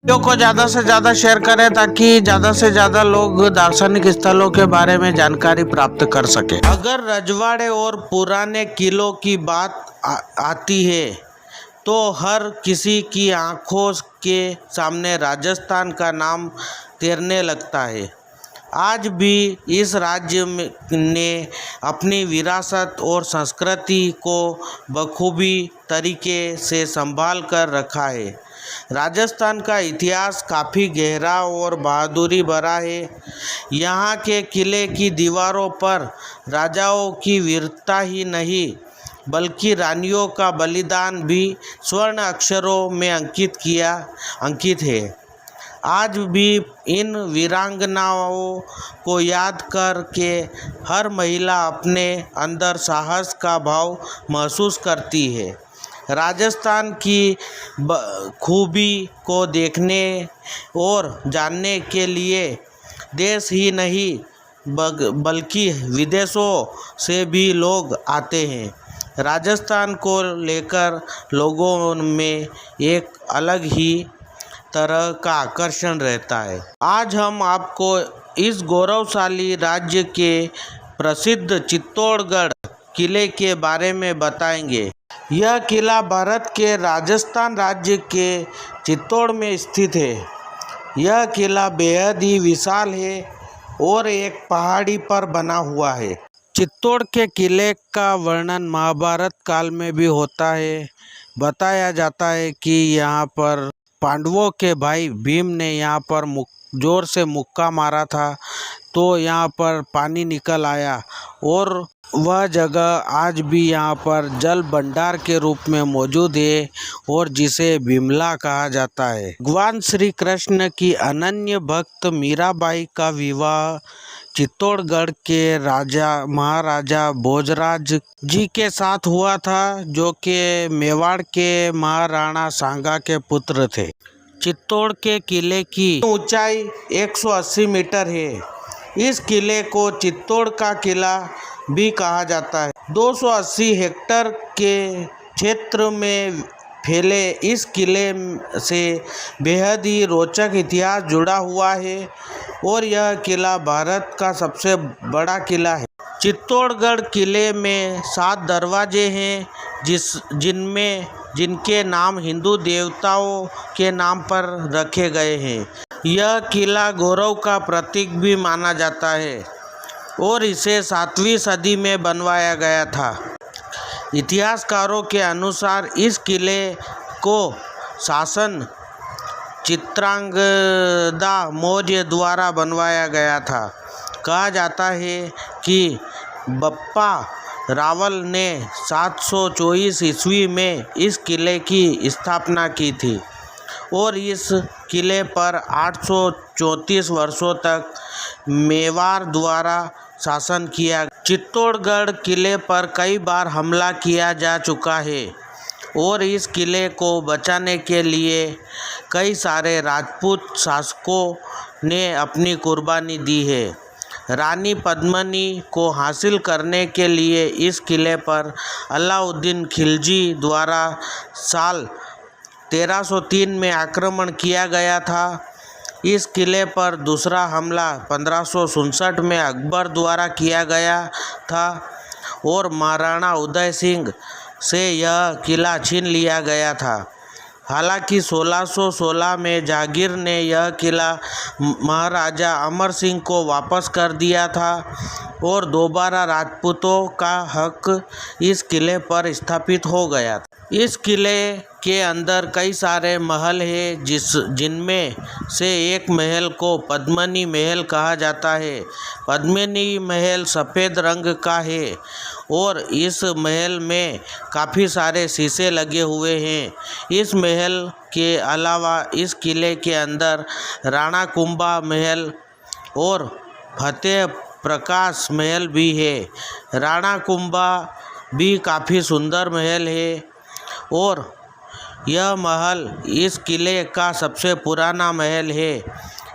Video को ज़्यादा से ज़्यादा शेयर करें ताकि ज़्यादा से ज़्यादा लोग दार्शनिक स्थलों के बारे में जानकारी प्राप्त कर सके। अगर रजवाड़े और पुराने किलों की बात आती है तो हर किसी की आंखों के सामने राजस्थान का नाम तैरने लगता है। आज भी इस राज्य ने अपनी विरासत और संस्कृति को बखूबी तरीके से संभाल कर रखा है। राजस्थान का इतिहास काफ़ी गहरा और बहादुरी भरा है। यहाँ के किले की दीवारों पर राजाओं की वीरता ही नहीं बल्कि रानियों का बलिदान भी स्वर्ण अक्षरों में अंकित है। आज भी इन वीरांगनाओं को याद करके हर महिला अपने अंदर साहस का भाव महसूस करती है। राजस्थान की खूबी को देखने और जानने के लिए देश ही नहीं बल्कि विदेशों से भी लोग आते हैं। राजस्थान को लेकर लोगों में एक अलग ही तरह का आकर्षण रहता है। आज हम आपको इस गौरवशाली राज्य के प्रसिद्ध चित्तौड़गढ़ किले के बारे में बताएंगे। यह किला भारत के राजस्थान राज्य के चित्तौड़ में स्थित है। यह किला बेहद ही विशाल है और एक पहाड़ी पर बना हुआ है। चित्तौड़ के किले का वर्णन महाभारत काल में भी होता है। बताया जाता है कि यहाँ पर पांडवों के भाई भीम ने यहाँ पर जोर से मुक्का मारा था तो यहाँ पर पानी निकल आया और वह जगह आज भी यहाँ पर जल भंडार के रूप में मौजूद है और जिसे बिमला कहा जाता है। भगवान श्री कृष्ण की अनन्य भक्त मीराबाई का विवाह चित्तौड़गढ़ के महाराजा भोजराज जी के साथ हुआ था, जो कि मेवाड़ के महाराणा सांगा के पुत्र थे। चित्तौड़ के किले की ऊंचाई 180 मीटर है। इस किले को चित्तौड़ का किला भी कहा जाता है। 280 हेक्टेयर के क्षेत्र में फैले इस किले से बेहद ही रोचक इतिहास जुड़ा हुआ है और यह किला भारत का सबसे बड़ा किला है। चित्तौड़गढ़ किले में 7 दरवाजे हैं जिनके नाम हिंदू देवताओं के नाम पर रखे गए हैं। यह किला गौरव का प्रतीक भी माना जाता है और इसे 7वीं सदी में बनवाया गया था। इतिहासकारों के अनुसार इस किले को शासक चित्रांगदा मौर्य द्वारा बनवाया गया था। कहा जाता है कि बप्पा रावल ने 724 ईस्वी में इस किले की स्थापना की थी और इस किले पर 834 वर्षों तक मेवाड़ द्वारा शासन किया। चित्तौड़गढ़ किले पर कई बार हमला किया जा चुका है और इस किले को बचाने के लिए कई सारे राजपूत शासकों ने अपनी कुर्बानी दी है। रानी पद्मिनी को हासिल करने के लिए इस किले पर अलाउद्दीन खिलजी द्वारा साल 1303 में आक्रमण किया गया था। इस किले पर दूसरा हमला 1567 में अकबर द्वारा किया गया था और महाराणा उदय सिंह से यह किला छीन लिया गया था। हालांकि 1616 में जहांगीर ने यह किला महाराजा अमर सिंह को वापस कर दिया था और दोबारा राजपूतों का हक इस किले पर स्थापित हो गया था। इस किले के अंदर कई सारे महल हैं जिनमें से एक महल को पद्मिनी महल कहा जाता है। पद्मिनी महल सफ़ेद रंग का है और इस महल में काफ़ी सारे शीशे लगे हुए हैं। इस महल के अलावा इस किले के अंदर राणा कुंभा महल और फतेह प्रकाश महल भी है। राणा कुंभा भी काफ़ी सुंदर महल है और यह महल इस किले का सबसे पुराना महल है।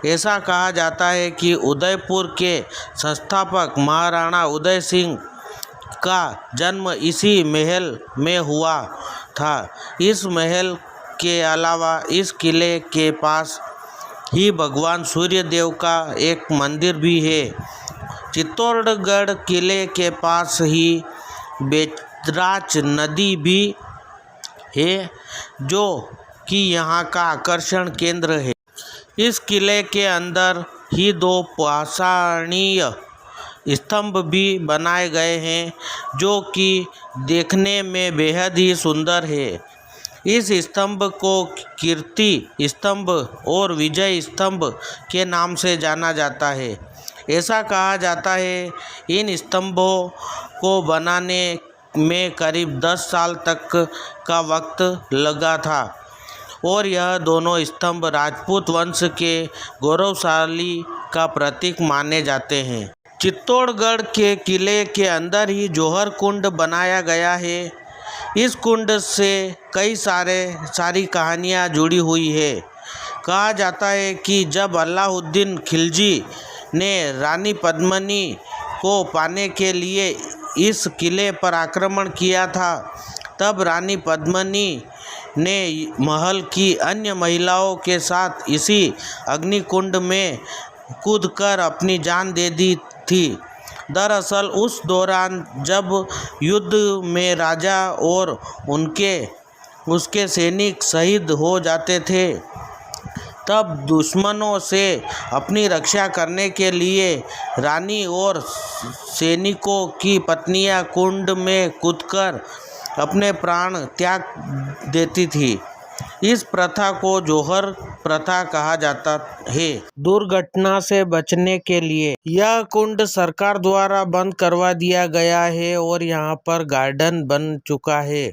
ऐसा कहा जाता है कि उदयपुर के संस्थापक महाराणा उदय सिंह का जन्म इसी महल में हुआ था। इस महल के अलावा इस किले के पास ही भगवान सूर्य देव का एक मंदिर भी है। चित्तौड़गढ़ किले के पास ही बेतराज नदी भी है जो कि यहाँ का आकर्षण केंद्र है। इस किले के अंदर ही 2 पाषाणीय स्तंभ भी बनाए गए हैं जो कि देखने में बेहद ही सुंदर है। इस स्तंभ को कीर्ति स्तंभ और विजय स्तंभ के नाम से जाना जाता है। ऐसा कहा जाता है इन स्तंभों को बनाने में करीब 10 साल तक का वक्त लगा था और यह दोनों स्तंभ राजपूत वंश के गौरवशाली का प्रतीक माने जाते हैं। चित्तौड़गढ़ के किले के अंदर ही जौहर कुंड बनाया गया है। इस कुंड से कई सारी कहानियाँ जुड़ी हुई है। कहा जाता है कि जब अलाउद्दीन खिलजी ने रानी पद्मिनी को पाने के लिए इस किले पर आक्रमण किया था, तब रानी पद्मिनी ने महल की अन्य महिलाओं के साथ इसी अग्निकुंड में कूदकर अपनी जान दे दी थी। दरअसल उस दौरान जब युद्ध में राजा और उसके सैनिक शहीद हो जाते थे, तब दुश्मनों से अपनी रक्षा करने के लिए रानी और सैनिकों की पत्नियां कुंड में कूदकर अपने प्राण त्याग देती थी। इस प्रथा को जौहर प्रथा कहा जाता है। दुर्घटना से बचने के लिए यह कुंड सरकार द्वारा बंद करवा दिया गया है और यहाँ पर गार्डन बन चुका है।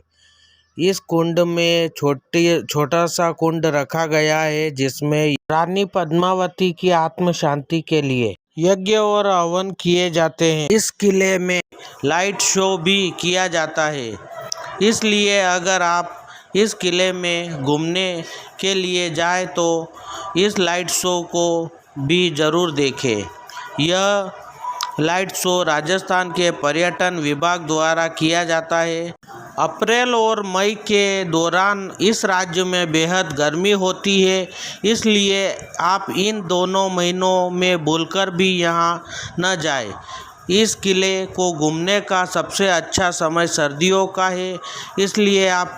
इस कुंड में छोटा सा कुंड रखा गया है जिसमें रानी पद्मावती की आत्म शांति के लिए यज्ञ और हवन किए जाते हैं। इस किले में लाइट शो भी किया जाता है, इसलिए अगर आप इस किले में घूमने के लिए जाए तो इस लाइट शो को भी ज़रूर देखें। यह लाइट शो राजस्थान के पर्यटन विभाग द्वारा किया जाता है। अप्रैल और मई के दौरान इस राज्य में बेहद गर्मी होती है, इसलिए आप इन दोनों महीनों में भूलकर भी यहाँ न जाएं। इस किले को घूमने का सबसे अच्छा समय सर्दियों का है, इसलिए आप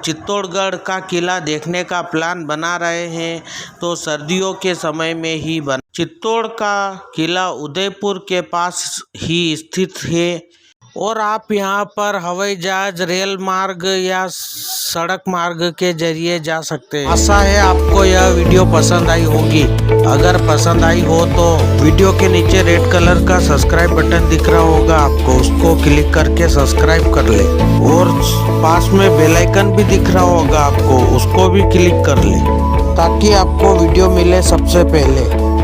चित्तौड़गढ़ का किला देखने का प्लान बना रहे हैं तो सर्दियों के समय में ही बना। चित्तौड़ का किला उदयपुर के पास ही स्थित है और आप यहां पर हवाई जहाज, रेल मार्ग या सड़क मार्ग के जरिए जा सकते हैं। आशा है आपको यह वीडियो पसंद आई होगी। अगर पसंद आई हो तो वीडियो के नीचे रेड कलर का सब्सक्राइब बटन दिख रहा होगा आपको, उसको क्लिक करके सब्सक्राइब कर ले और पास में बेल आइकन भी दिख रहा होगा आपको, उसको भी क्लिक कर ले ताकि आपको वीडियो मिले सबसे पहले।